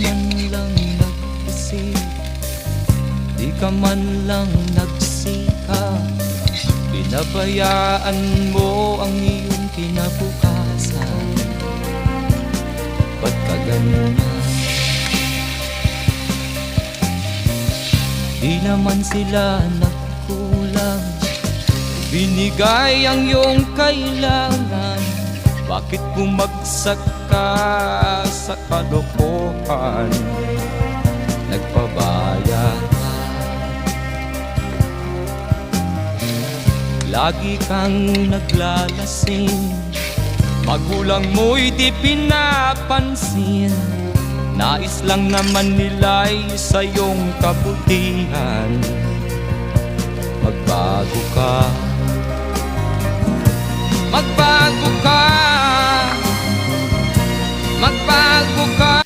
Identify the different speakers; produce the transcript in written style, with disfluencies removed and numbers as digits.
Speaker 1: man lang nag-isip, di ka man lang nagsikap. Pinabayaan mo ang iyong kinabukasan. Ba't ka ganyan? Di naman sila nagkulang, binigay ang iyong kailangan. Bakit bumagsak ka sa kalokohan? Nagpabaya ka, lagi kang naglalasing, magulang mo'y di pinapansin. Nais lang naman nila'y sa iyong kabutihan. Magbago ka, magbago ka, magbago ka.